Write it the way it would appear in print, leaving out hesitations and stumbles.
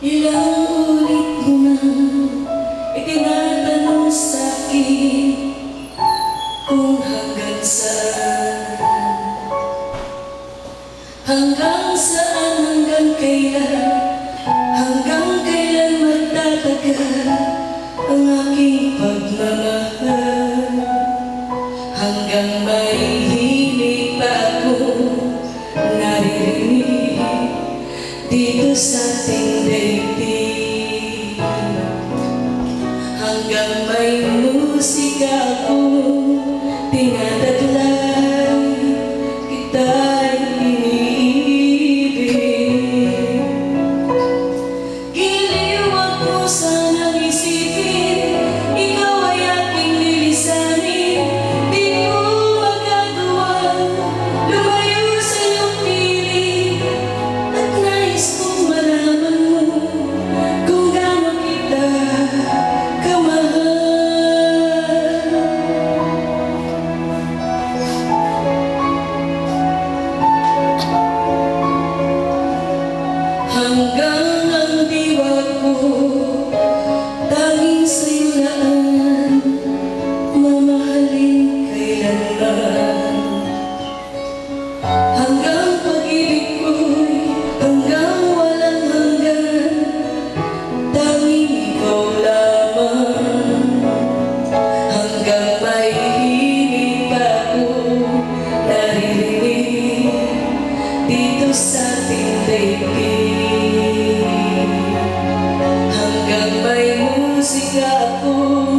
Ilang ulit mo na itinatanong sa'kin kung hanggang saan, hanggang kailan magtatagal ang aking pagmamahal, hanggang may hilig pa akong naririnig dito sa ating daigdig, hanggang may musika akong tinataglay, kita'y iniibig. Giliw wag mo sanang isipin, ikaw ay aking lilisanin. Di ko magagawa lumayo sa iyong piling, at nais kong malaman mo kung gaano kita kamahal. Hanggang ang diwa ko tanging sa'yo laan, mamahalin kailanman. Hanggang pag-ibig ko'y hanggang walang hanggan, tanging ikaw lamang. Hanggang may hilig pa akong naririnig dito sa ating daigdig, hanggang may musika akong